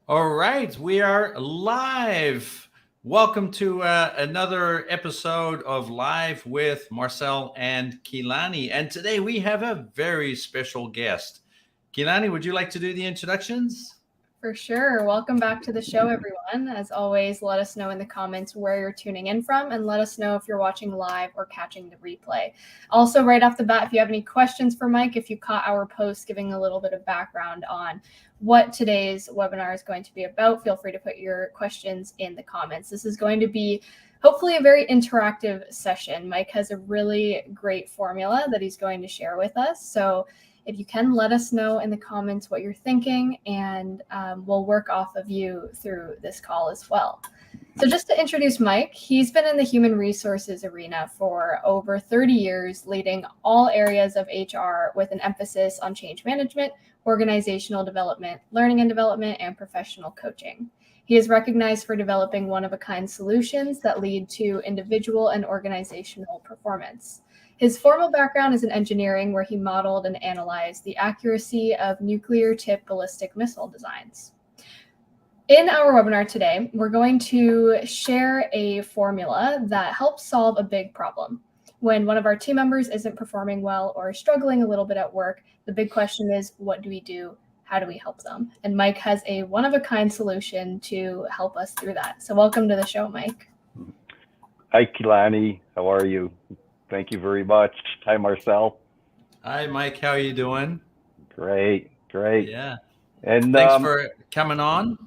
All right, we are live. Welcome to another episode of Live with Marcel and Kilani. And today we have a very special guest. Kilani, would you like to do the introductions? For sure. Welcome back to the show, everyone. As always, let us know in the comments where you're tuning in from and let us know if you're watching live or catching the replay. Also, right off the bat, if you have any questions for Mike, if you caught our post giving a little bit of background on what today's webinar is going to be about, feel free to put your questions in the comments. This is going to be hopefully a very interactive session. Mike has a really great formula that he's going to share with us. So if you can, let us know in the comments what you're thinking, and we'll work off of you through this call as well. So just to introduce Mike, he's been in the human resources arena for over 30 years, leading all areas of HR with an emphasis on change management, organizational development, learning and development, and professional coaching. He is recognized for developing one-of-a-kind solutions that lead to individual and organizational performance. His formal background is in engineering, where he modeled and analyzed the accuracy of nuclear-tipped ballistic missile designs. In our webinar today, we're going to share a formula that helps solve a big problem. When one of our team members isn't performing well or struggling a little bit at work, the big question is, what do we do? How do we help them? And Mike has a one-of-a-kind solution to help us through that. So welcome to the show, Mike. Hi, Kilani. How are you? Thank you very much. Hi, Marcel. Hi, Mike. How are you doing? Great. Yeah. And Thanks for coming on.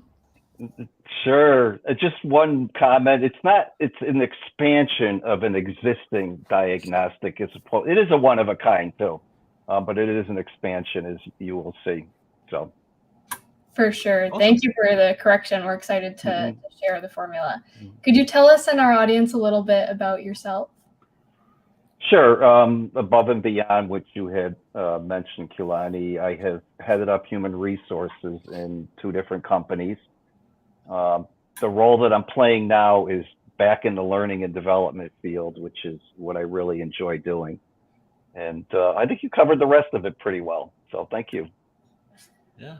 Sure. Just one comment. It's an expansion of an existing diagnostic. It is a one of a kind too, but it is an expansion, as you will see. So. For sure. Awesome. Thank you for the correction. We're excited to share the formula. Could you tell us and our audience a little bit about yourself? Sure. Above and beyond what you had mentioned, Kilani, I have headed up human resources in 2 different companies. The role that I'm playing now is back in the learning and development field, which is what I really enjoy doing. And I think you covered the rest of it pretty well. So thank you. Yeah.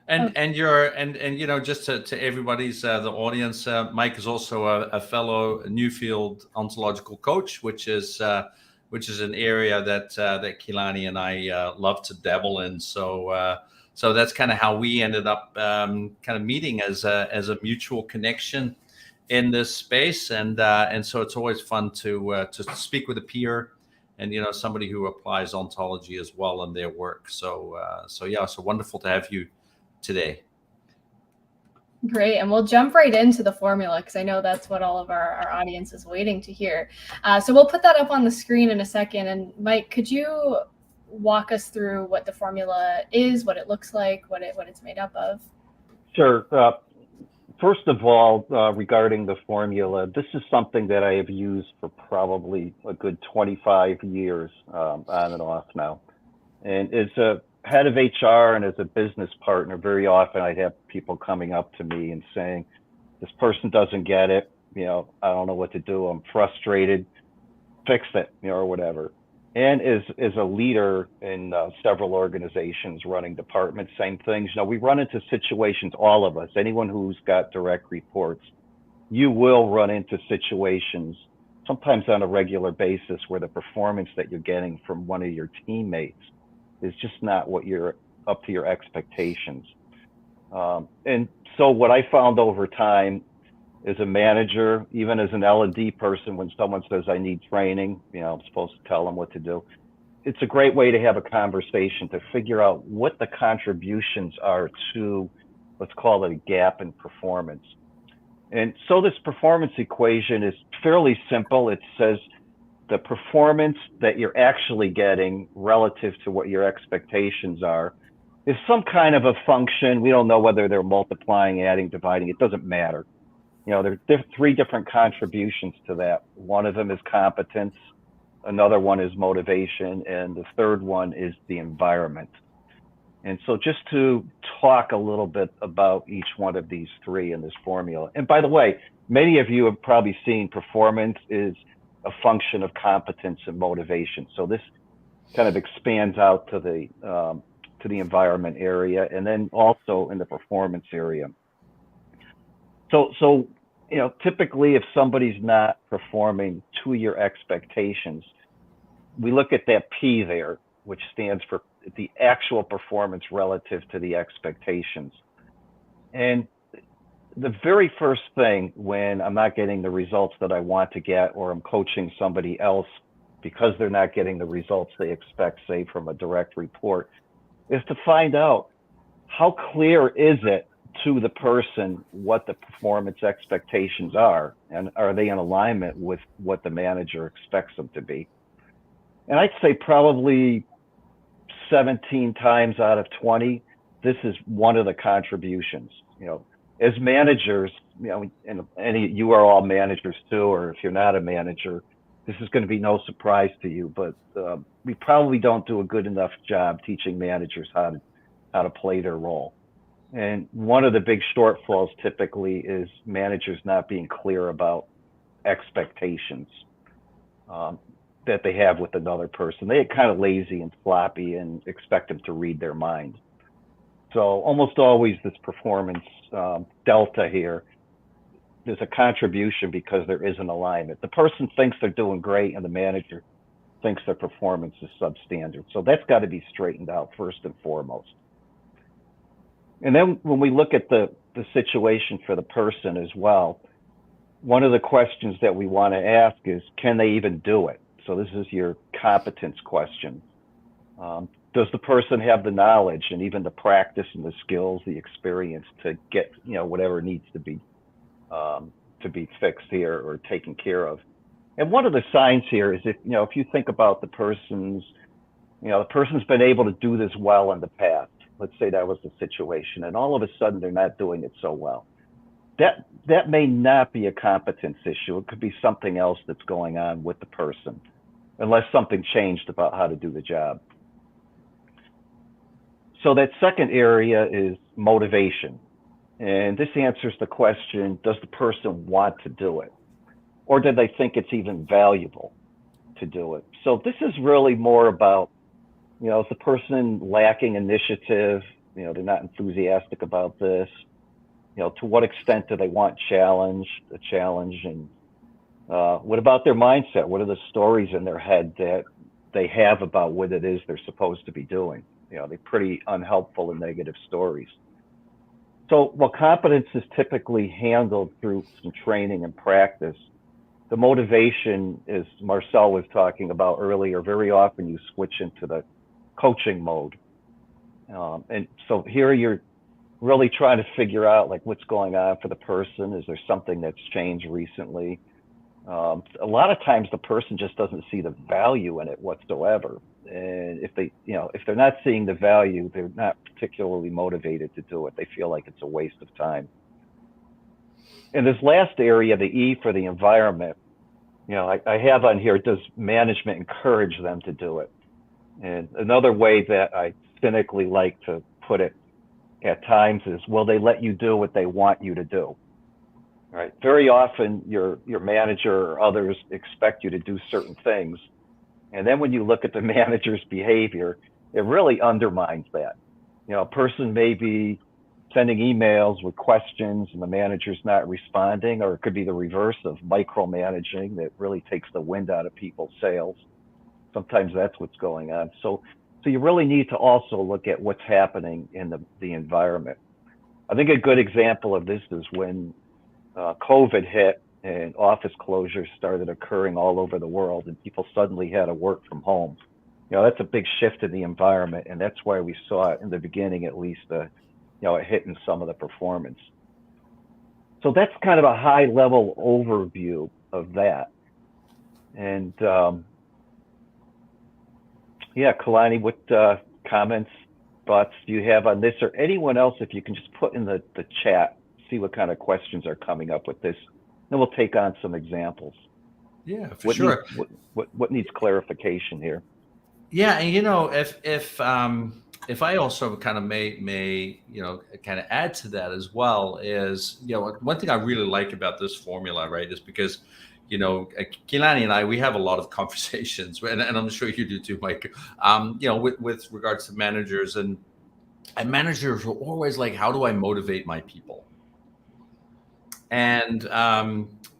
And you know, just to everybody's the audience, Mike is also a fellow Newfield ontological coach, which is an area that Kilani and I love to dabble in. So that's kind of how we ended up kind of meeting as a mutual connection in this space, and so it's always fun to speak with a peer, and somebody who applies ontology as well in their work. So wonderful to have you today. Great. And we'll jump right into the formula, because I know that's what all of our audience is waiting to hear. So we'll put that up on the screen in a second. And Mike, could you walk us through what the formula is, what it looks like, what it's made up of? Sure. First of all, regarding the formula, this is something that I have used for probably a good 25 years on and off now. And as a head of HR and as a business partner, very often I'd have people coming up to me and saying, this person doesn't get it. I don't know what to do. I'm frustrated. Fix it, or whatever. And as a leader in several organizations running departments, same things. We run into situations, all of us, anyone who's got direct reports, you will run into situations, sometimes on a regular basis, where the performance that you're getting from one of your teammates is just not what you're up to your expectations. And so what I found over time as a manager, even as an L&D person, when someone says I need training, I'm supposed to tell them what to do. It's a great way to have a conversation to figure out what the contributions are to, let's call it a gap in performance. And so this performance equation is fairly simple. It says the performance that you're actually getting relative to what your expectations are is some kind of a function. We don't know whether they're multiplying, adding, dividing. It doesn't matter. There are 3 different contributions to that. One of them is competence, another one is motivation, and the third one is the environment. And so just to talk a little bit about each one of these 3 in this formula. And by the way, many of you have probably seen performance is a function of competence and motivation. So this kind of expands out to the environment area, and then also in the performance area. So typically if somebody's not performing to your expectations, we look at that P there, which stands for the actual performance relative to the expectations. And the very first thing when I'm not getting the results that I want to get, or I'm coaching somebody else because they're not getting the results they expect, say from a direct report, is to find out how clear is it to the person what the performance expectations are, and are they in alignment with what the manager expects them to be. And I'd say probably 17 times out of 20, this is one of the contributions. As managers, and you are all managers too, or if you're not a manager, this is going to be no surprise to you, but we probably don't do a good enough job teaching managers how to play their role. And one of the big shortfalls typically is managers not being clear about expectations that they have with another person. They get kind of lazy and sloppy and expect them to read their mind. So almost always this performance delta here, there's a contribution because there is an alignment. The person thinks they're doing great and the manager thinks their performance is substandard. So that's got to be straightened out first and foremost. And then when we look at the situation for the person as well, one of the questions that we want to ask is, can they even do it? So this is your competence question. Does the person have the knowledge and even the practice and the skills, the experience to get, whatever needs to be fixed here or taken care of? And one of the signs here is if you think about the person's been able to do this well in the past. Let's say that was the situation, and all of a sudden they're not doing it so well. That may not be a competence issue. It could be something else that's going on with the person, unless something changed about how to do the job. So that second area is motivation. And this answers the question, does the person want to do it? Or do they think it's even valuable to do it? So this is really more about, is the person lacking initiative? They're not enthusiastic about this. To what extent do they want a challenge? And what about their mindset? What are the stories in their head that they have about what it is they're supposed to be doing? They're pretty unhelpful and negative stories. So while competence is typically handled through some training and practice, the motivation, as Marcel was talking about earlier, very often you switch into the coaching mode. And so here you're really trying to figure out what's going on for the person. Is there something that's changed recently? A lot of times the person just doesn't see the value in it whatsoever. And if they're not seeing the value, they're not particularly motivated to do it. They feel like it's a waste of time. And this last area, the E for the environment, I have on here, does management encourage them to do it? And another way that I cynically like to put it at times is, will they let you do what they want you to do? Right. Very often your manager or others expect you to do certain things. And then when you look at the manager's behavior, it really undermines that. A person may be sending emails with questions and the manager's not responding, or it could be the reverse of micromanaging that really takes the wind out of people's sails. Sometimes that's what's going on. So you really need to also look at what's happening in the environment. I think a good example of this is when COVID hit and office closures started occurring all over the world and people suddenly had to work from home. That's a big shift in the environment, and that's why we saw it in the beginning, at least, it hitting some of the performance. So that's kind of a high level overview of that. And Kilani, what comments, thoughts do you have on this, or anyone else? If you can just put in the chat, see what kind of questions are coming up with this. Then we'll take on some examples. Yeah, for sure. What needs clarification here? Yeah, and if I also kind of may kind of add to that as well is, one thing I really like about this formula, right, is because Kilani and I, we have a lot of conversations, and I'm sure you do too, Mike. With regards to managers, and managers are always like, how do I motivate my people? and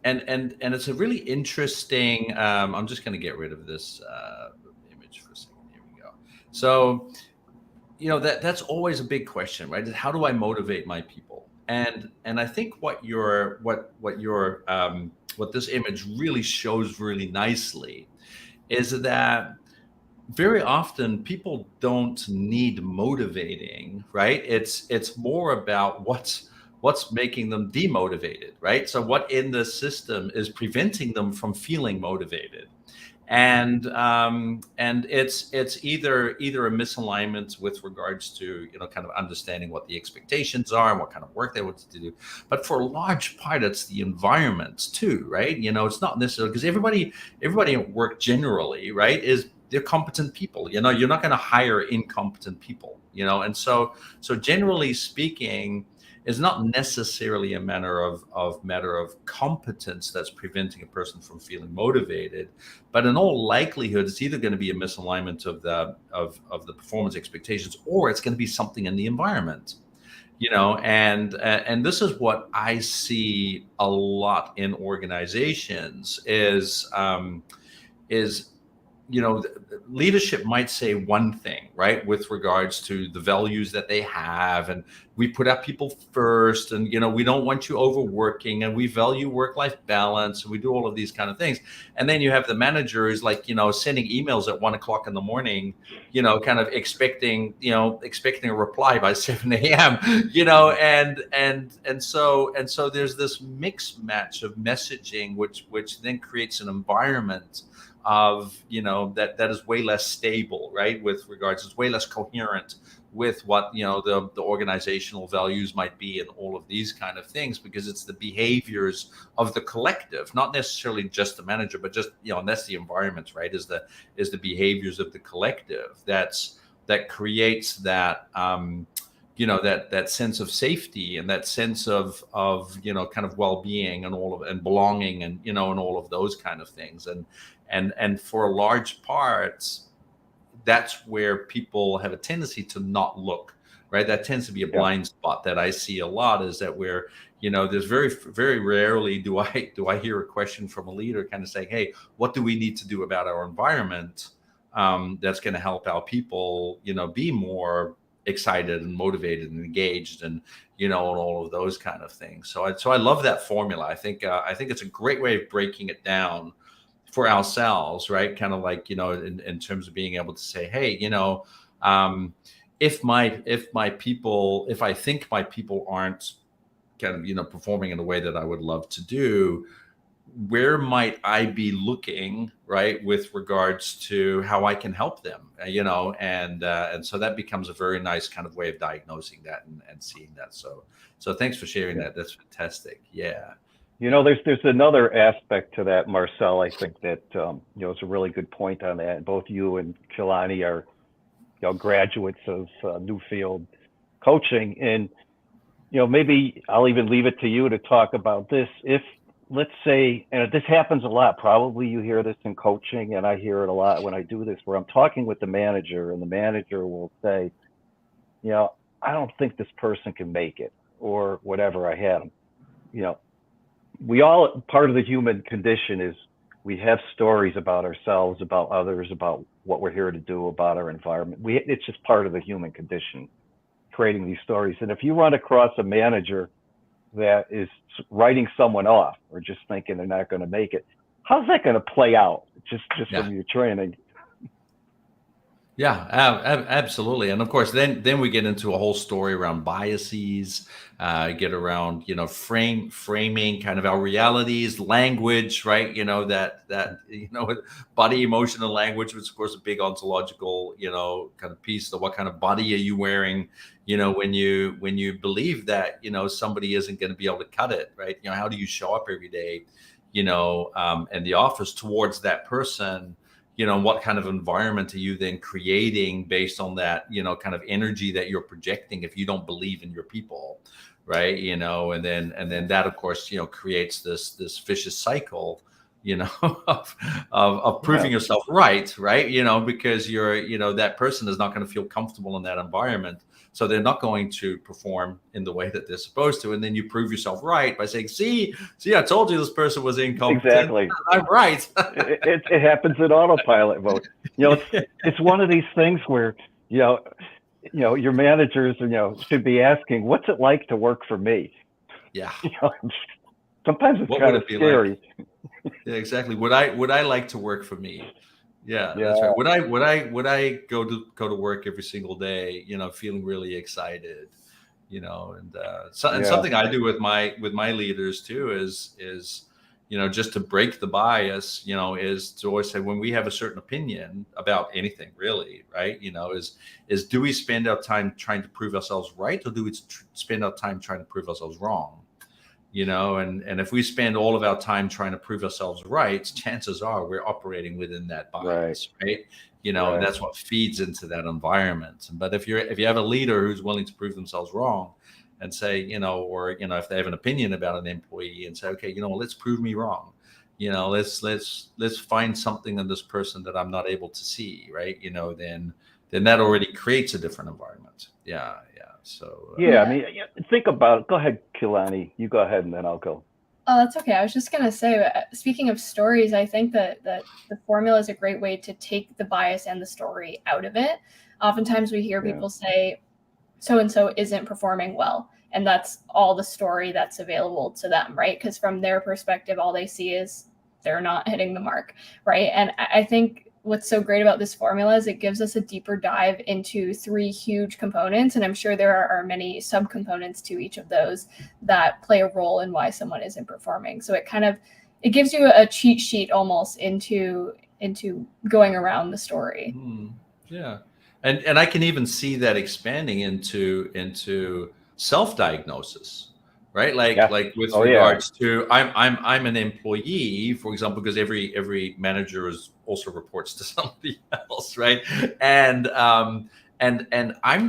it's a really interesting. I'm just going to get rid of this image for a second. Here we go. So, that's always a big question, right? Is how do I motivate my people? And I think what this image really shows really nicely is that very often people don't need motivating, right? It's more about what's making them demotivated, right? So what in the system is preventing them from feeling motivated? And it's either a misalignment with regards to kind of understanding what the expectations are and what kind of work they want to do, but for a large part it's the environment too, right? It's not necessarily because everybody at work generally, right, they're competent people. You're not going to hire incompetent people, and so generally speaking, it's not necessarily a matter of competence that's preventing a person from feeling motivated, but in all likelihood, it's either going to be a misalignment of the performance expectations, or it's going to be something in the environment, and this is what I see a lot in organizations is leadership might say one thing, right, with regards to the values that they have, and we put our people first, and we don't want you overworking, and we value work-life balance, and we do all of these kind of things. And then you have the manager who's like sending emails at 1:00 in the morning, kind of expecting a reply by 7 a.m. And so there's this mixed match of messaging, which then creates an environment of that is way less stable, right, with regards, it's way less coherent with what the organizational values might be, and all of these kind of things, because it's the behaviors of the collective, not necessarily just the manager, but just and that's the environment, right, is the behaviors of the collective that creates that that sense of safety, and that sense of kind of well-being, and belonging, and and all of those kind of things. And for a large part, that's where people have a tendency to not look, right? That tends to be a blind spot that I see a lot, is that where there's very, very rarely do I hear a question from a leader kind of saying, hey, what do we need to do about our environment that's going to help our people be more excited and motivated and engaged, and and all of those kind of things. So I love that formula. I think it's a great way of breaking it down for ourselves, right? Kind of like in terms of being able to say, hey, if I think my people aren't kind of performing in the way that I would love to do, where might I be looking, right, with regards to how I can help them, and so that becomes a very nice kind of way of diagnosing that and seeing that. So thanks for sharing that. That's fantastic. Yeah. There's another aspect to that, Marcel. I think that it's a really good point on that. Both you and Kilani are graduates of Newfield coaching, and maybe I'll even leave it to you to talk about this. If, let's say, and this happens a lot, probably you hear this in coaching, and I hear it a lot when I do this, where I'm talking with the manager, and the manager will say, I don't think this person can make it, or whatever. I had them. We all, part of the human condition is we have stories about ourselves, about others, about what we're here to do, about our environment. It's just part of the human condition, creating these stories. And if you run across a manager that is writing someone off, or just thinking they're not going to make it, how's that going to play out just from your training? Yeah, absolutely. And of course, then we get into a whole story around biases, get around, framing kind of our realities, language, right? Body, emotion, and language, which is of course a big ontological, kind of piece. So what kind of body are you wearing, when you believe that, somebody isn't going to be able to cut it, right? How do you show up every day, in the office towards that person? What kind of environment are you then creating based on that, kind of energy that you're projecting if you don't believe in your people, right? And then that, of course, creates this vicious cycle of proving yourself right, because that person is not going to feel comfortable in that environment. So they're not going to perform in the way that they're supposed to. And then you prove yourself right by saying, see, I told you this person was incompetent. Exactly. I'm right. it happens in autopilot mode. It's one of these things where, your managers, should be asking, what's it like to work for me? Yeah. Sometimes it's kind of scary. Like? Yeah, exactly. Would I like to work for me? Yeah, that's right. Would I go to work every single day, feeling really excited, and something I do with my leaders too is just to break the bias, is to always say, when we have a certain opinion about anything really, right, is do we spend our time trying to prove ourselves right, or do we spend our time trying to prove ourselves wrong? And if we spend all of our time trying to prove ourselves right, chances are we're operating within that bias, right? And that's what feeds into that environment. But if you have a leader who's willing to prove themselves wrong and say, or if they have an opinion about an employee and say, okay, let's prove me wrong, let's find something in this person that I'm not able to see, right? Then that already creates a different environment. Yeah. So I mean, think about it. Go ahead, Kilani. You go ahead, and then I'll go. Oh, that's okay. I was just gonna say, speaking of stories, I think that the formula is a great way to take the bias and the story out of it. Oftentimes, we hear people say, "So and so isn't performing well," and that's all the story that's available to them, right? Because from their perspective, all they see is they're not hitting the mark, right? And I think what's so great about this formula is it gives us a deeper dive into 3 huge components. And I'm sure there are many subcomponents to each of those that play a role in why someone isn't performing. So it gives you a cheat sheet almost into going around the story. Yeah. And I can even see that expanding into self-diagnosis. Right, like with regards to I'm an employee, for example, because every manager also reports to somebody else, right? And I'm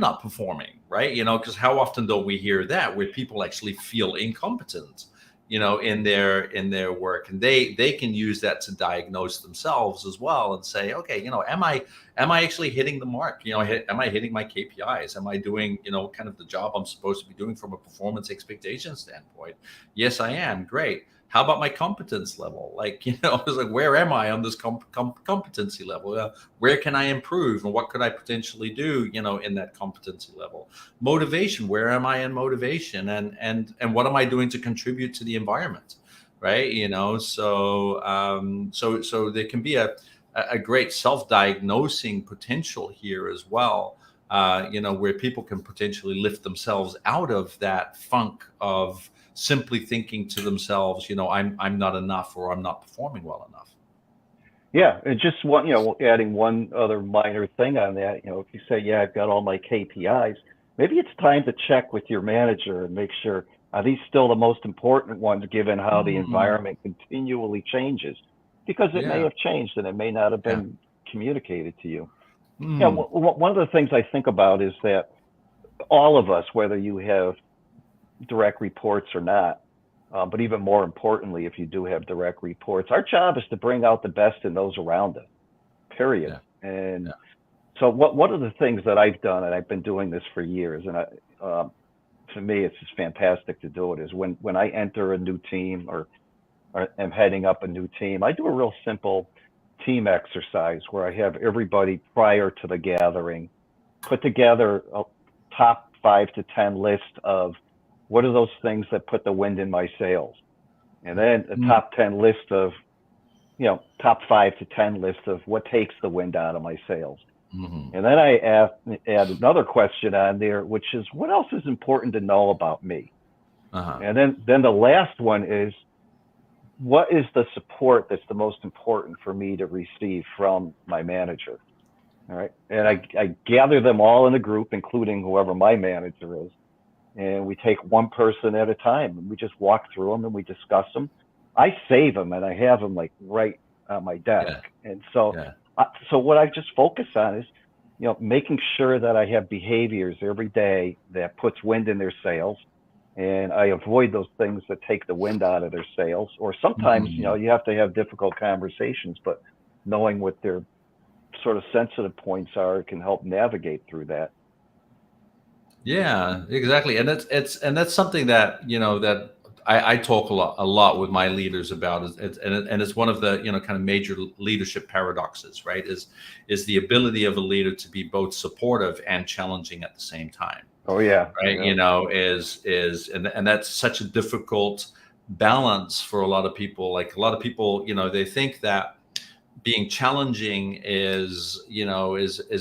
not performing, right? Because how often don't we hear that, where people actually feel incompetent, in their work, and they can use that to diagnose themselves as well and say, okay, am I actually hitting the mark? Am I hitting my KPIs? Am I doing, kind of the job I'm supposed to be doing from a performance expectation standpoint? Yes, I am. Great. How about my competence level? Like, it's like, where am I on this competency level? Where can I improve, and what could I potentially do, in that competency level? Motivation. Where am I in motivation? And what am I doing to contribute to the environment? Right. So there can be a great self-diagnosing potential here as well, where people can potentially lift themselves out of that funk of simply thinking to themselves, I'm not enough, or I'm not performing well enough. Yeah, and just adding one other minor thing on that, if you say, I've got all my KPIs, maybe it's time to check with your manager and make sure, are these still the most important ones, given how the environment continually changes? Because it may have changed, and it may not have been communicated to you. One of the things I think about is that all of us, whether you have direct reports or not, but even more importantly, if you do have direct reports, our job is to bring out the best in those around us, period. And so one of the things that I've done, and I've been doing this for years, and to me, it's just fantastic to do it, is when I enter a new team or am heading up a new team, I do a real simple team exercise where I have everybody prior to the gathering put together a top 5 to 10 list of what are those things that put the wind in my sails, and then a top 10 list of, top 5 to 10 list of what takes the wind out of my sails. And then I add another question on there, which is, what else is important to know about me? And then the last one is, what is the support that's the most important for me to receive from my manager? All right. And I gather them all in a group, including whoever my manager is. And we take one person at a time, and we just walk through them and we discuss them. I save them, and I have them like right on my desk. And so what I just focus on is, making sure that I have behaviors every day that puts wind in their sails, And I avoid those things that take the wind out of their sails. Or sometimes, you have to have difficult conversations, but knowing what their sort of sensitive points are can help navigate through that. Yeah, exactly. And that's something that, that I talk a lot with my leaders about, and it's one of the, kind of major leadership paradoxes, right? Is the ability of a leader to be both supportive and challenging at the same time. Oh yeah. Right. Yeah. And that's such a difficult balance for a lot of people. Like a lot of people, they think that being challenging is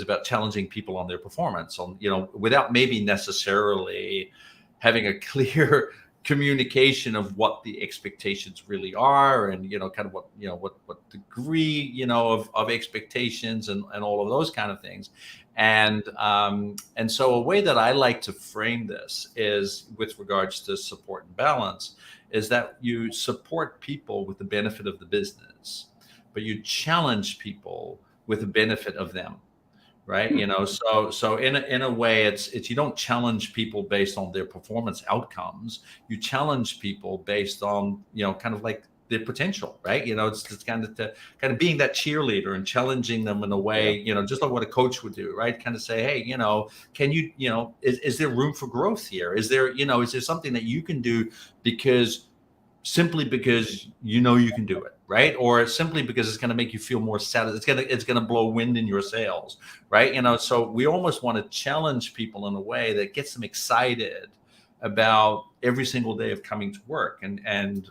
about challenging people on their performance, on without maybe necessarily having a clear communication of what the expectations really are, and kind of what degree of expectations, and all of those kind of things. And so a way that I like to frame this is, with regards to support and balance, is that you support people with the benefit of the business, but you challenge people with the benefit of them, right? So in a way, it's you don't challenge people based on their performance outcomes. You challenge people based on kind of like their potential, right? It's kind of being that cheerleader and challenging them in a way, just like what a coach would do, right? Kind of say, hey, can you, is there room for growth here? Is there something that you can do simply because you can do it, right? Or simply because it's going to make you feel more satisfied. It's going to blow wind in your sails, right? So we almost want to challenge people in a way that gets them excited about every single day of coming to work, and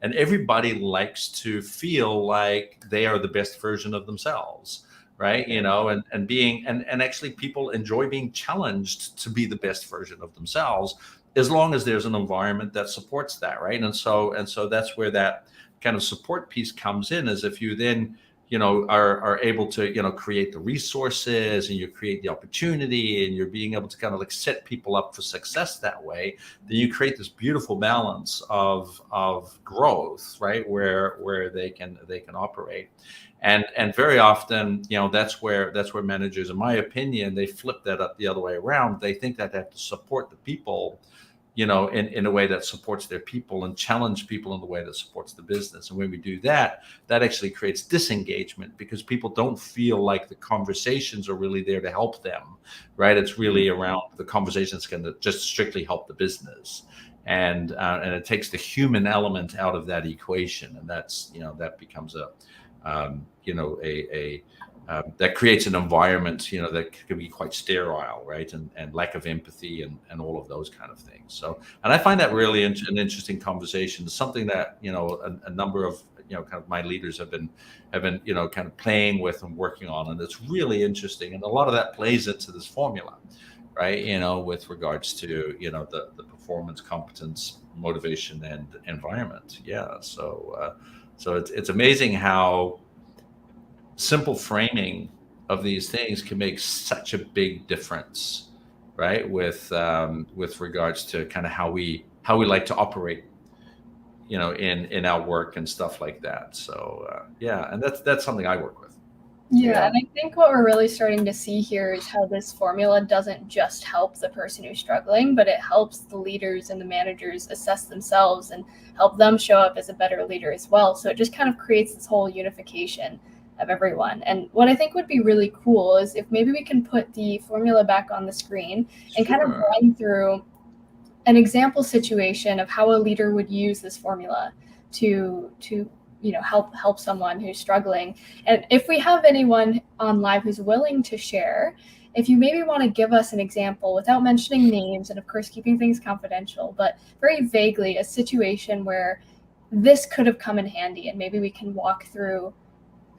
everybody likes to feel like they are the best version of themselves, right? And actually people enjoy being challenged to be the best version of themselves, as long as there's an environment that supports that, right? And so that's where that kind of support piece comes in, is if you then are able to create the resources, and you create the opportunity, and you're being able to kind of like set people up for success that way, then you create this beautiful balance of growth, right? Where they can operate. And very often, that's where managers, in my opinion, they flip that up the other way around. They think that they have to support the people, in a way that supports their people, and challenge people in the way that supports the business. And when we do that, that actually creates disengagement, because people don't feel like the conversations are really there to help them, right? It's really around the conversations going to just strictly help the business. And it takes the human element out of that equation. And that's, that becomes that creates an environment, that can be quite sterile, right? And lack of empathy, and all of those kind of things. So, and I find that really an interesting conversation. It's something that, a number of, kind of my leaders have been, kind of playing with and working on. And it's really interesting. And a lot of that plays into this formula, right? With regards to, the performance, competence, motivation, and environment. Yeah. So it's amazing how simple framing of these things can make such a big difference, right? With regards to kind of how we like to operate, in our work and stuff like that. So yeah, and that's something I work with. Yeah, and I think what we're really starting to see here is how this formula doesn't just help the person who's struggling, but it helps the leaders and the managers assess themselves and help them show up as a better leader as well. So it just kind of creates this whole unification of everyone. And what I think would be really cool is if maybe we can put the formula back on the screen and kind of run through an example situation of how a leader would use this formula to help someone who's struggling. And if we have anyone on live who's willing to share, if you maybe want to give us an example without mentioning names, and of course keeping things confidential, but very vaguely a situation where this could have come in handy, and maybe we can walk through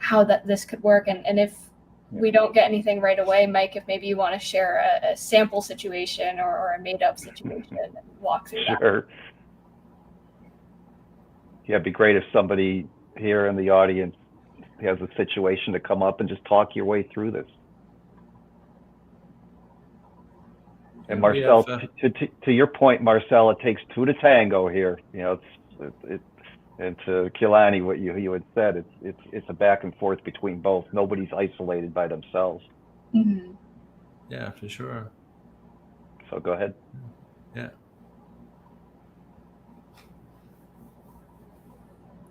how this could work. And if we don't get anything right away, Mike, if maybe you want to share a sample situation or a made up situation and walk through that. Sure. Yeah, it'd be great if somebody here in the audience has a situation to come up and just talk your way through this. And Marcel, to your point, Marcel, it takes two to tango here. And to Kilani, what you had said, it's a back and forth between both. Nobody's isolated by themselves. Mm-hmm. Yeah, for sure. So go ahead. Yeah.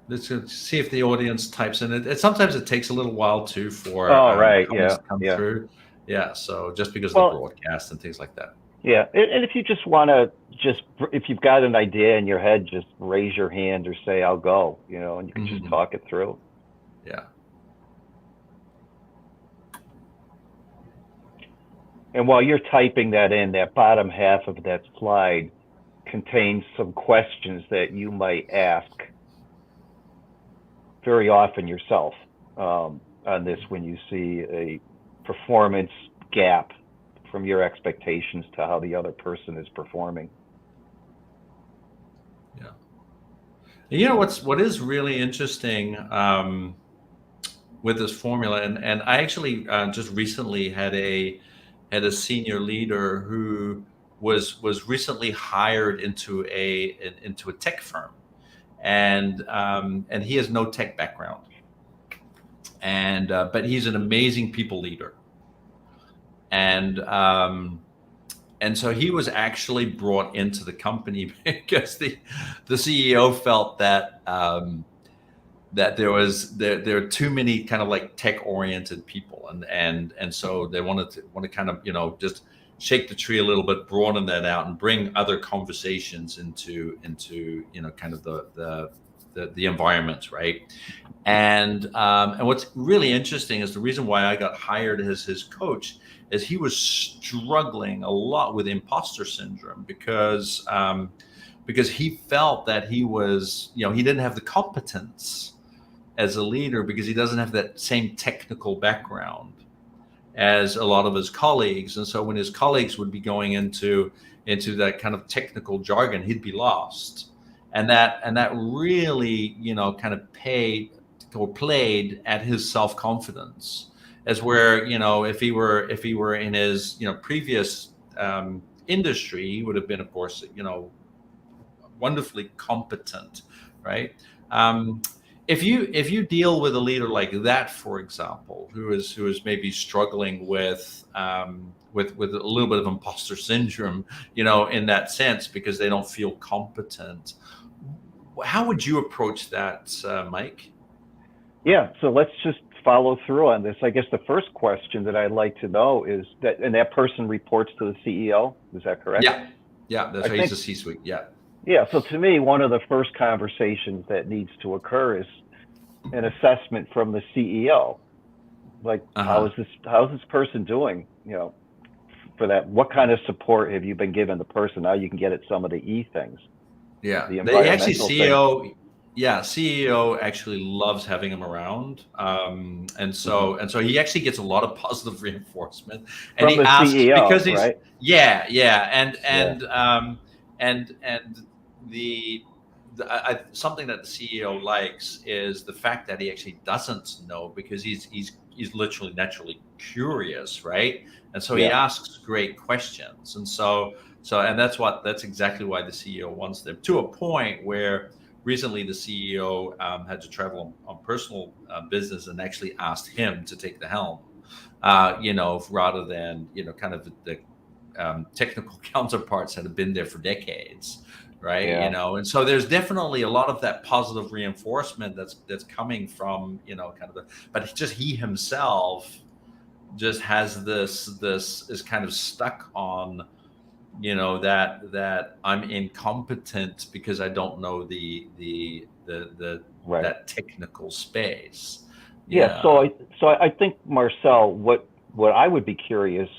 Let's see if the audience types in it. Sometimes it takes a little while too for Oh, right. comments Yeah. to come Yeah. through. Yeah. So just because of the Well, broadcast and things like that. yeah. And if you just want to if you've got an idea in your head, just raise your hand or say, I'll go, and you can just talk it through. Yeah. And while you're typing that in, that bottom half of that slide contains some questions that you might ask very often yourself on this when you see a performance gap from your expectations to how the other person is performing. Yeah. And what is really interesting with this formula, and I actually just recently had a senior leader who was recently hired into a tech firm, and he has no tech background, and but he's an amazing people leader, and so he was actually brought into the company because the CEO felt that that there are too many kind of like tech oriented people, and so they want to kind of just shake the tree a little bit, broaden that out, and bring other conversations into kind of the environment, right? And what's really interesting is the reason why I got hired as his coach is he was struggling a lot with imposter syndrome because he felt that he was he didn't have the competence as a leader because he doesn't have that same technical background as a lot of his colleagues. And so when his colleagues would be going into that kind of technical jargon, he'd be lost. And that really, kind of played at his self-confidence, as where, if he were in his, previous industry, he would have been, of course, wonderfully competent, right? If you deal with a leader like that, for example, who is maybe struggling with a little bit of imposter syndrome, in that sense, because they don't feel competent, how would you approach that, Mike? Yeah, so let's just follow through on this. I guess the first question that I'd like to know is that person reports to the CEO. Is that correct? Yeah, that's right. He's a C-suite. Yeah. Yeah, so to me, one of the first conversations that needs to occur is an assessment from the CEO. Like, how's this person doing? For that, what kind of support have you been giving the person? Now you can get at some of the E things. Yeah, The they actually environmental things. CEO actually loves having him around, and so he actually gets a lot of positive reinforcement, and From he the asks CEO, because he's right? and something that the CEO likes is the fact that he actually doesn't know, because he's literally naturally curious, right? And so he Yeah. asks great questions, and and that's exactly why the CEO wants them, to a point where recently the CEO had to travel on personal business and actually asked him to take the helm, rather than kind of the technical counterparts that have been there for decades, right? Yeah. And so there's definitely a lot of that positive reinforcement that's coming from kind of but just he himself just has this is kind of stuck on that I'm incompetent because I don't know the Right. that technical space. Yeah. So I think, Marcel, what I would be curious,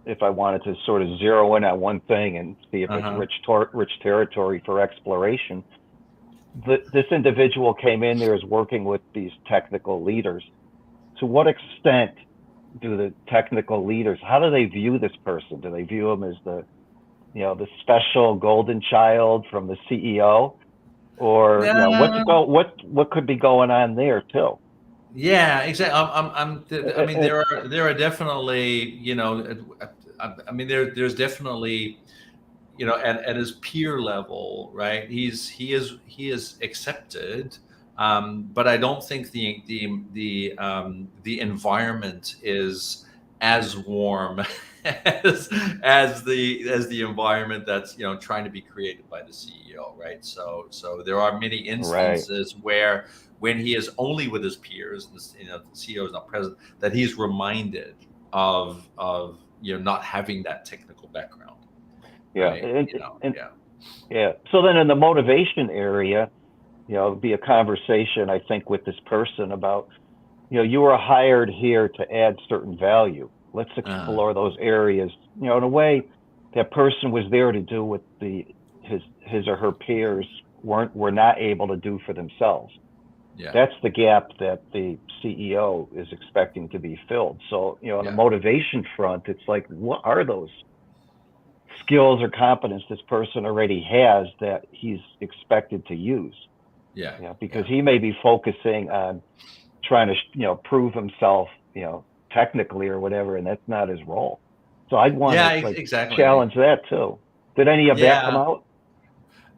if I wanted to sort of zero in on one thing and see if it's rich territory for exploration. This individual came in there, is working with these technical leaders. To what extent do the technical leaders, how do they view this person? Do they view him as the special golden child from the CEO, or what could be going on there too? Yeah, exactly. I mean, there are definitely, I mean, there's definitely, at his peer level, right? He is accepted, but I don't think the environment is as warm as the environment that's trying to be created by the CEO, right? So there are many Right. instances where when he is only with his peers, and the CEO is not present, that he's reminded of not having that technical background, Yeah. right? Yeah. Yeah. So then in the motivation area, it'd be a conversation, I think, with this person about, you were hired here to add certain value. Let's Uh, explore those areas. In a way, that person was there to do what his or her peers were not able to do for themselves. yeah. That's the gap that the CEO is expecting to be filled. So, on the Yeah. motivation front, it's like, what are those skills or competence this person already has that he's expected to use? Yeah. Because he may be focusing on trying to prove himself technically or whatever, and that's not his role. So I'd want Yeah. to like Exactly. challenge that too. Did any of that come Yeah. out?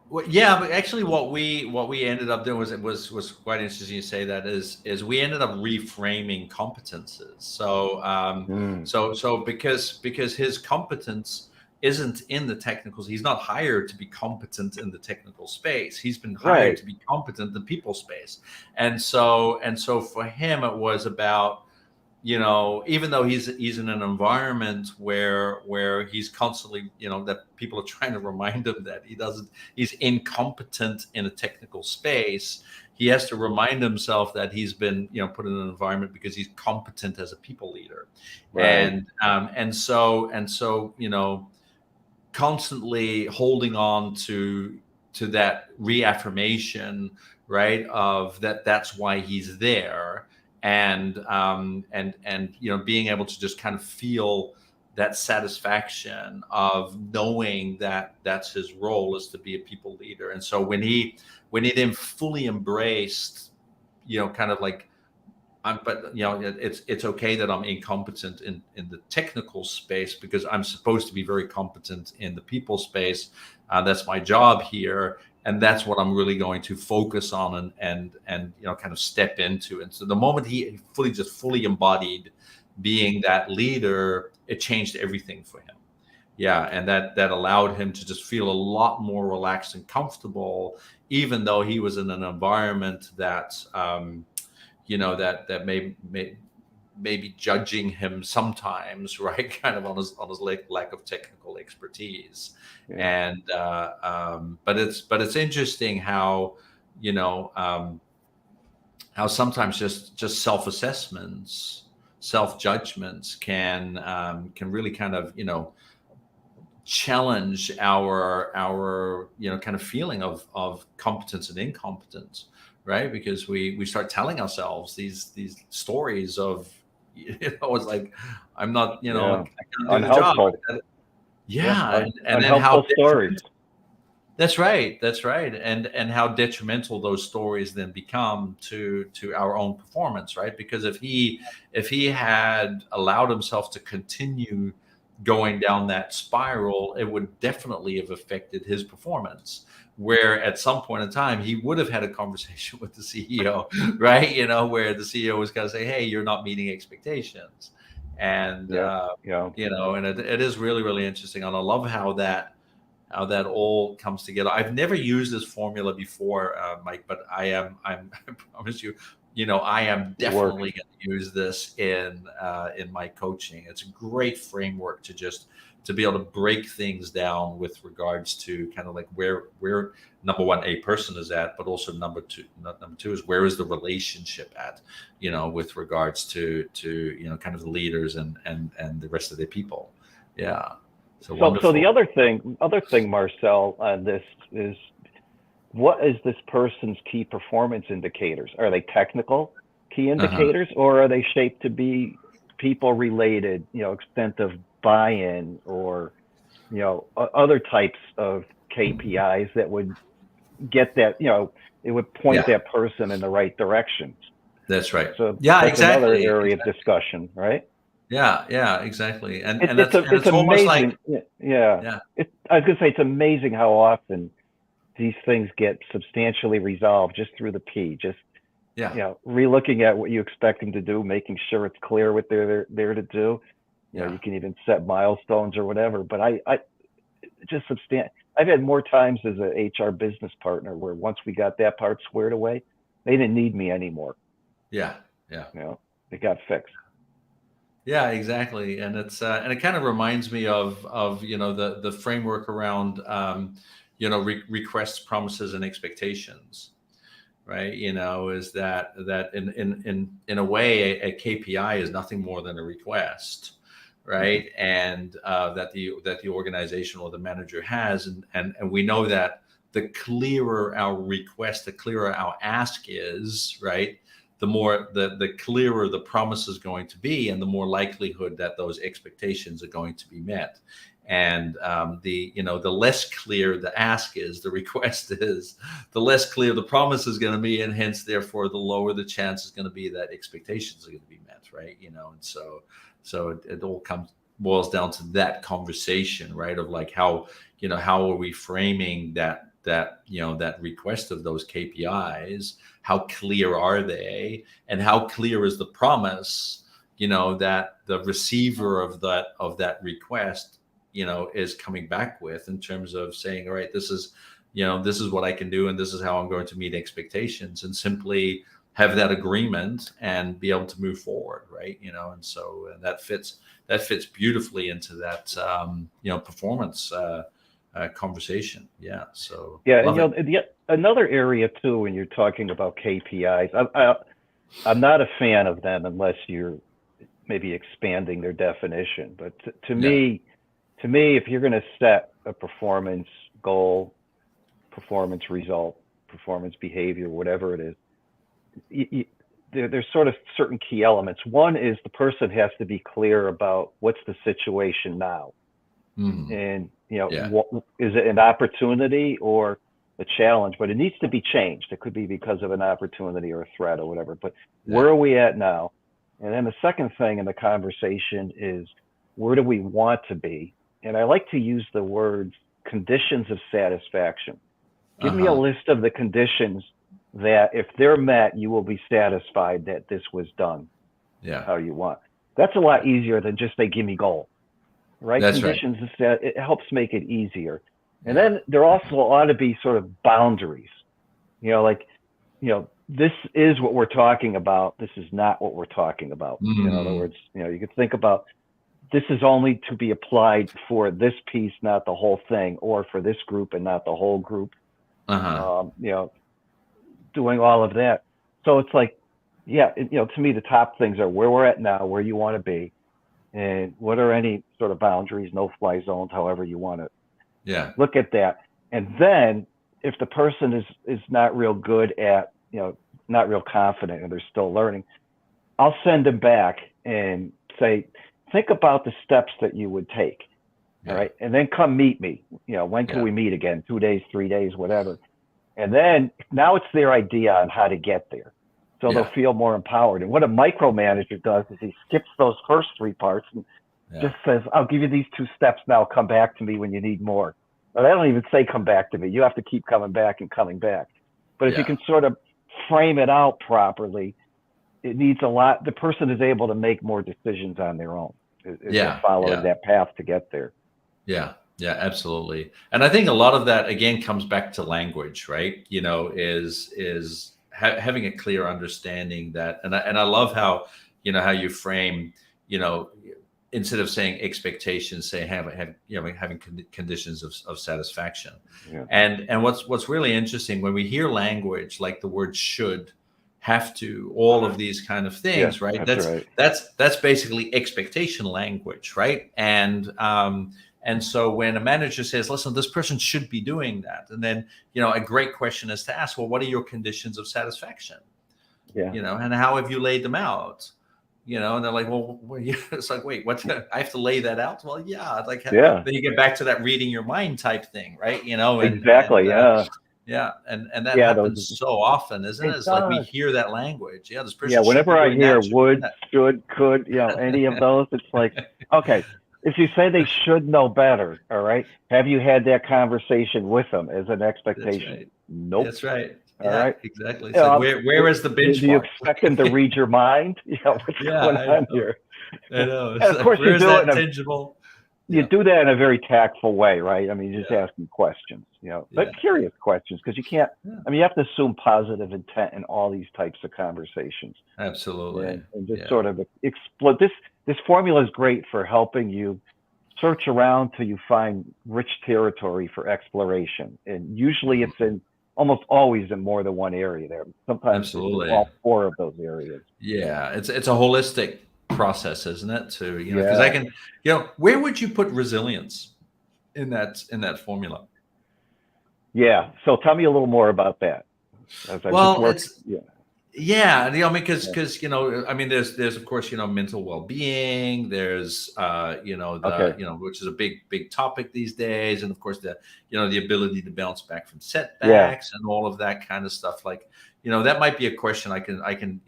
Well, yeah, but actually, what we ended up doing was quite interesting. You say that is we ended up reframing competences. Mm, So because his competence isn't in the technicals, he's not hired to be competent in the technical space. He's been hired right. to be competent in the people space, and so for him, it was about even though he's in an environment where he's constantly, that people are trying to remind him that he's incompetent in a technical space. He has to remind himself that he's been, put in an environment because he's competent as a people leader, Right. and so constantly holding on to that reaffirmation, right, of that's why he's there, and being able to just kind of feel that satisfaction of knowing that that's his role, is to be a people leader. And so when he then fully embraced, kind of like, but it's okay that I'm incompetent in the technical space, because I'm supposed to be very competent in the people space. That's my job here, and that's what I'm really going to focus on, and kind of step into. And so the moment he fully embodied being that leader, it changed everything for him. Yeah, and that allowed him to just feel a lot more relaxed and comfortable, even though he was in an environment that may be judging him sometimes, right? Kind of on his lack of technical expertise. Yeah. And but it's interesting how you know how sometimes just self assessments, self judgments can really kind of challenge our kind of feeling of competence and incompetence, right? Because we start telling ourselves these stories of it's like, I'm not, I Yeah. can't do the job. Unhelpful. Yeah. Yeah, and then how Unhelpful stories. that's right, and how detrimental those stories then become to our own performance, right? Because if he had allowed himself to continue going down that spiral, it would definitely have affected his performance. Where at some point in time, he would have had a conversation with the CEO, right? Where the CEO was going to say, "Hey, you're not meeting expectations," and Yeah. Yeah. and it is really, really interesting, and I love how that all comes together. I've never used this formula before, Mike, but I promise you, I am It works. definitely going to use this in my coaching. It's a great framework to be able to break things down with regards to kind of like where number one, a person is at, but also number two is, where is the relationship at, with regards to kind of the leaders and the rest of the people. Yeah. So So the wonderful. other thing, Marcel, on this is, what is this person's key performance indicators? Are they technical key Uh-huh. indicators, or are they shaped to be people related, extent of buy-in, or, other types of KPIs that would get that, it would point Yeah, that person in the right direction. that's right. So Yeah, that's another exactly. area of discussion, right? Yeah, exactly. And It, and it's that's a, and it's it's almost like, amazing. Yeah. yeah, I was gonna say, it's amazing how often these things get substantially resolved just through the P. Just, yeah, relooking at what you expect them to do, making sure it's clear what they're there to do, You know, you can even set milestones or whatever. But I just I've had more times as a HR business partner where once we got that part squared away, they didn't need me anymore. Yeah. You know, it got fixed. Yeah, exactly. And it's and it kind of reminds me of you know, the framework around you know, requests, promises, and expectations, right? You know, is that in a way a KPI is nothing more than a request, right? And that the organization or the manager has, and we know that the clearer our request, the clearer our ask is, right? The more the clearer the promise is going to be, and the more likelihood that those expectations are going to be met. And the less clear the ask is, the request is, the less clear the promise is going to be, and hence therefore the lower the chance is going to be that expectations are going to be met, right? You know, and so it all boils down to that conversation, right? Of like how are we framing that request of those KPIs? How clear are they, and how clear is the promise, you know, that the receiver of that request, you know, is coming back with, in terms of saying, all right, this is what I can do, and this is how I'm going to meet expectations, and simply have that agreement and be able to move forward, right? You know, and so that fits beautifully into that performance conversation. Yeah. So yeah, and you know, another area too, when you're talking about KPIs, I'm not a fan of them unless you're maybe expanding their definition. But to me, if you're going to set a performance goal, performance result, performance behavior, whatever it is, there's sort of certain key elements. One is the person has to be clear about what's the situation now. And, you know, what, is it an opportunity or a challenge? But it needs to be changed. It could be because of an opportunity or a threat or whatever. But where are we at now? And then the second thing in the conversation is, where do we want to be? And I like to use the words conditions of satisfaction. Give me a list of the conditions that if they're met, you will be satisfied that this was done how you want. That's a lot easier than just they give me goal. Right? That's conditions, it helps make it easier. And then there also ought to be sort of boundaries. You know, like, you know, this is what we're talking about. This is not what we're talking about. In other words, you know, you could think about, this is only to be applied for this piece, not the whole thing, or for this group and not the whole group. You know, doing all of that. So it's like, you know, to me, the top things are where we're at now, where you want to be, and what are any sort of boundaries, no-fly zones, however you want to look at that. And then if the person is not real good at, you know, not real confident and they're still learning, I'll send them back and say, think about the steps that you would take. All right. And then come meet me. You know, when can we meet again? 2 days, 3 days, whatever. And then now it's their idea on how to get there. So they'll feel more empowered. And what a micromanager does is he skips those first 3 parts and just says, I'll give you these 2 steps now. Come back to me when you need more. But I don't even say come back to me. You have to keep coming back and coming back. But if you can sort of frame it out properly, it needs a lot. The person is able to make more decisions on their own. Following that path to get there. Yeah, absolutely. And I think a lot of that, again, comes back to language, right? You know, is having a clear understanding that, and I love how, you know, how you frame, you know, instead of saying expectations, say having conditions of satisfaction. And what's really interesting when we hear language like the word should, have to, all of these kind of things, right? That's basically expectation language, right? And so when a manager says, listen, this person should be doing that, and then, you know, a great question is to ask, well, what are your conditions of satisfaction? You know, and how have you laid them out? You know, and they're like, well, it's like, wait, what? I have to lay that out? Well, then you get back to that reading your mind type thing, right? You know, and that happens so often, isn't it? It's like we hear that language. This person. Whenever I hear would, should, could, you know, any of those, it's like, okay, if you say they should know better, all right, have you had that conversation with them as an expectation? Nope. That's right. All right. Exactly. So where is the benchmark? Do you expect them to read your mind? What's going on here? I know. And of course, you Where's do it that in a, tangible? you Yeah. do that in a very tactful way, right? I mean, you're just Yeah. asking questions, Yeah. but curious questions, because you can't. Yeah. I mean, you have to assume positive intent in all these types of conversations, Absolutely. and just Yeah. sort of explore. This formula is great for helping you search around till you find rich territory for exploration, and usually it's in almost always in more than one area. There sometimes it's in Absolutely. all four of those areas. Yeah, it's a holistic process, isn't it? To because Yeah. I can, where would you put resilience in that formula? Yeah. So tell me a little more about that. As I just Well, worked. yeah, I mean, because Yeah. I mean, there's of course mental well-being. There's Okay. which is a big topic these days, and of course the ability to bounce back from Yeah. setbacks and all of that kind of stuff. Like that might be a question I can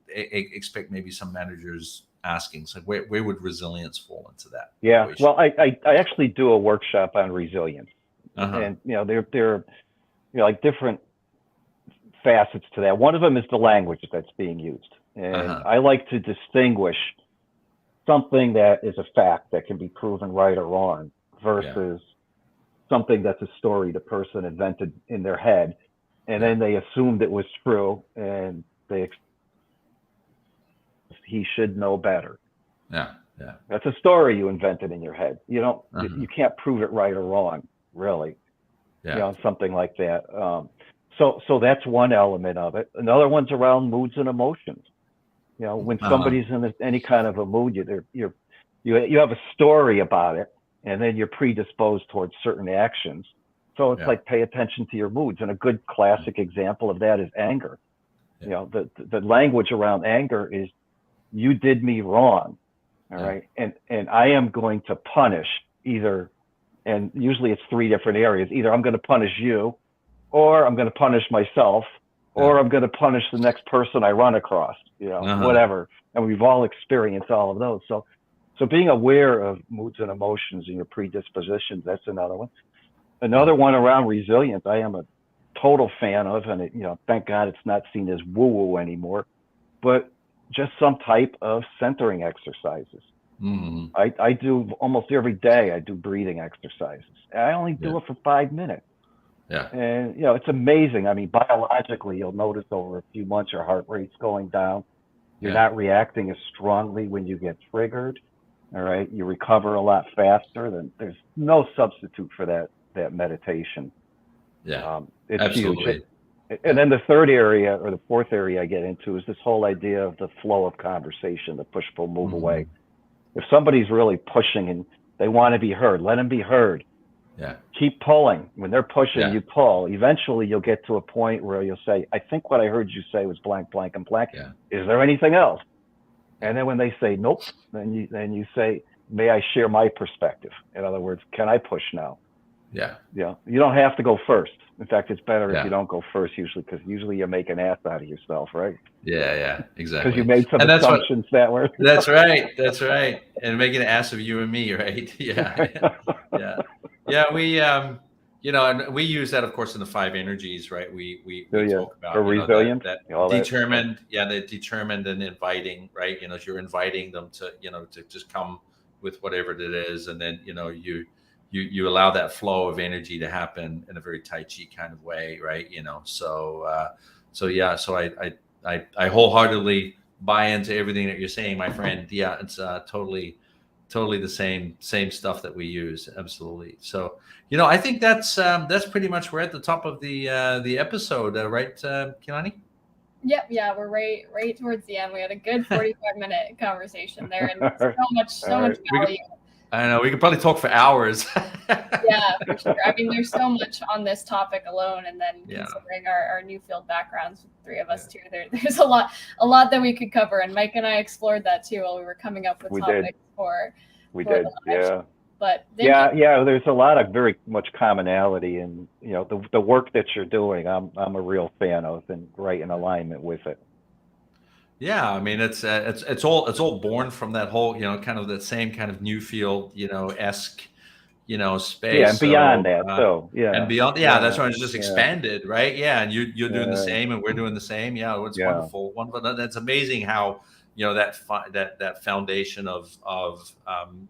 expect maybe some managers asking. So where would resilience fall into that Yeah. equation? Well, I actually do a workshop on resilience, and there like different facets to that. One of them is the language that's being used, and I like to distinguish something that is a fact that can be proven right or wrong versus something that's a story the person invented in their head, and then they assumed it was true, and he should know better. Yeah. That's a story you invented in your head. You can't prove it right or wrong, really. Yeah. Something like that. So that's one element of it. Another one's around moods and emotions. When somebody's in any kind of a mood, you have a story about it, and then you're predisposed towards certain actions. So it's like pay attention to your moods. And a good classic example of that is anger. The language around anger is, you did me wrong, all right, and I am going to punish either, and usually it's three different areas. Either I'm going to punish you, or I'm going to punish myself, or I'm going to punish the next person I run across, whatever. And we've all experienced all of those. So being aware of moods and emotions and your predispositions, that's another one. Another one around resilience, I am a total fan of, and thank God it's not seen as woo-woo anymore, but just some type of centering exercises. I do almost every day. I do breathing exercises. I only do it for 5 minutes. Yeah. And it's amazing. I mean, biologically, you'll notice over a few months your heart rate's going down. You're not reacting as strongly when you get triggered. All right. You recover a lot faster. There's no substitute for that meditation. Yeah. It's absolutely huge. And then the third area, or the fourth area I get into, is this whole idea of the flow of conversation, the push, pull, move away. If somebody's really pushing and they want to be heard, let them be heard. Yeah. Keep pulling. When they're pushing, you pull. Eventually, you'll get to a point where you'll say, I think what I heard you say was blank, blank, and blank. Yeah. Is there anything else? And then when they say nope, then you say, may I share my perspective? In other words, can I push now? Yeah. You don't have to go first. In fact, it's better if you don't go first usually, because usually you make an ass out of yourself, right? Yeah, exactly. Because you made some assumptions that were. That's right. And making an ass of you and me, right? Yeah. We and we use that, of course, in the 5 energies, right? We talk about for resilience, that determined, the determined and inviting, right? You're inviting them to to just come with whatever it is, and then you allow that flow of energy to happen in a very Tai Chi kind of way, right? So I wholeheartedly buy into everything that you're saying, my friend. Yeah, it's totally the same stuff that we use. Absolutely. So I think that's pretty much, we're at the top of the episode, right, Kilani? Yep. Yeah, we're right towards the end. We had a good 45-minute conversation there, and so much value. I know we could probably talk for hours. Yeah, for sure. I mean, there's so much on this topic alone, and then considering our new field backgrounds, 3 of us too, there's a lot that we could cover. And Mike and I explored that too while we were coming up with topics for. We did, yeah. But there's a lot of very much commonality, and the work that you're doing, I'm a real fan of, and right in alignment with it. Yeah, I mean it's all born from that whole kind of that same kind of new field esque space. Yeah, and beyond that, and beyond, that's right. It's just expanded, right? Yeah, and you're doing the same, and we're doing the same. Yeah, it's wonderful. That's amazing how that foundation of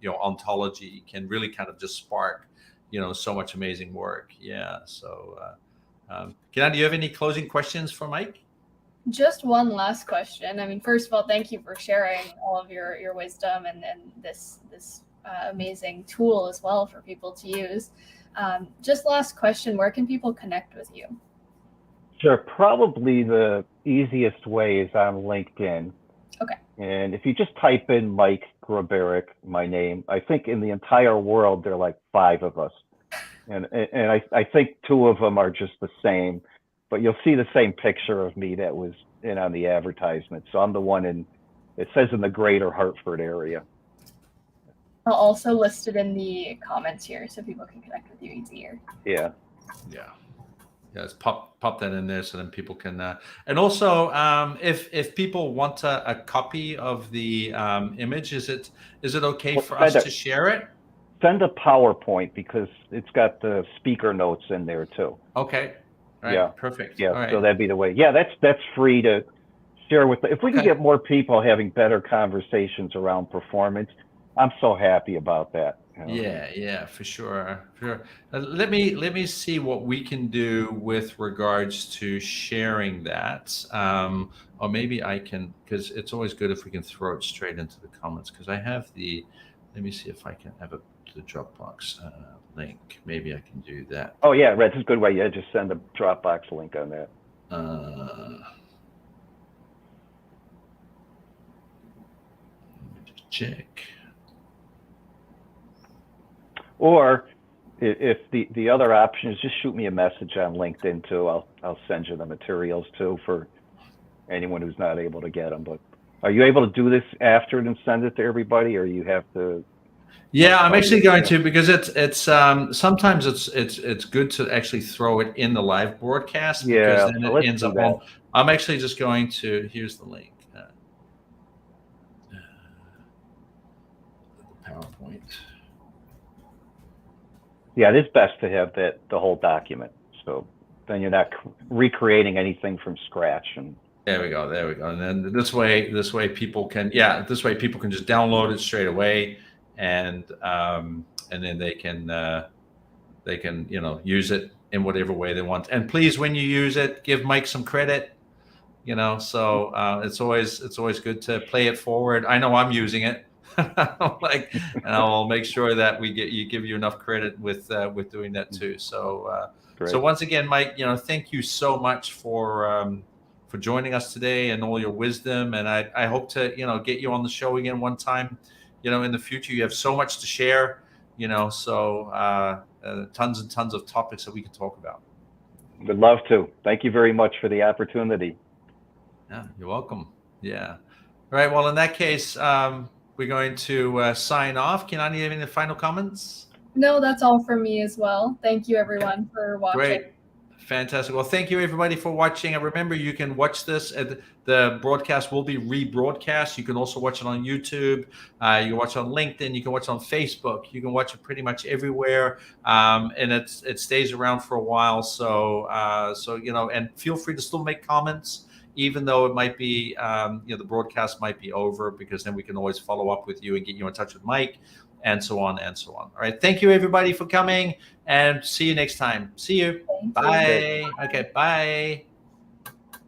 ontology can really kind of just spark so much amazing work. Yeah. So Kilani, do you have any closing questions for Mike? Just one last question. I mean, first of all, thank you for sharing all of your wisdom and this amazing tool as well for people to use. Just last question, where can people connect with you? Sure. Probably the easiest way is on LinkedIn. Okay. And if you just type in Mike Grabarek, my name, I think in the entire world, there are like 5 of us. And I think 2 of them are just the same, but you'll see the same picture of me that was in on the advertisement. So I'm the one it says in the greater Hartford area. I'll also list it in the comments here so people can connect with you easier. Yeah. Yeah. Let's pop that in there so then people can. And also, if people want a copy of the image, is it okay for us to share it? Send a PowerPoint because it's got the speaker notes in there too. Okay. All right. Yeah. Perfect. Yeah. All right. So that'd be the way. Yeah. That's free to share with. If we can get more people having better conversations around performance, I'm so happy about that. Yeah, for sure. Let me see what we can do with regards to sharing that, or maybe I can, because it's always good if we can throw it straight into the comments. Because I have the. Let me see if I can have the Dropbox link. Maybe I can do that. Oh yeah, that's a good way. Yeah, just send a Dropbox link on that. Let me just check. Or if the other option is just shoot me a message on LinkedIn too. I'll send you the materials too for anyone who's not able to get them. But are you able to do this after and send it to everybody, or you have to? Yeah, I'm actually going to, because it's sometimes it's good to actually throw it in the live broadcast. Yeah, because then it ends up on. I'm actually just going to. Here's the link. PowerPoint. Yeah, it is best to have the whole document, so then you're not recreating anything from scratch. And there we go, and then this way people can just download it straight away, and then they can use it in whatever way they want. And please, when you use it, give Mike some credit. So it's always good to play it forward. I know I'm using it. And I'll make sure that give you enough credit with doing that too. So so once again, Mike, thank you so much for joining us today and all your wisdom. And I hope to get you on the show again one time. In the future, you have so much to share. So tons and tons of topics that we can talk about. Would love to. Thank you very much for the opportunity. Yeah, you're welcome. Yeah. All right. Well, in that case. We're going to sign off. Kilani, you have any final comments? No, that's all from me as well. Thank you, everyone, for watching. Great. Fantastic. Well, thank you, everybody, for watching. And remember, you can watch this. The broadcast will be rebroadcast. You can also watch it on YouTube. You can watch it on LinkedIn. You can watch it on Facebook. You can watch it pretty much everywhere. And it stays around for a while. So and feel free to still make comments, even though it might be, the broadcast might be over, because then we can always follow up with you and get you in touch with Mike, and so on and so on. All right. Thank you, everybody, for coming, and see you next time. See you. Bye. Okay. Bye.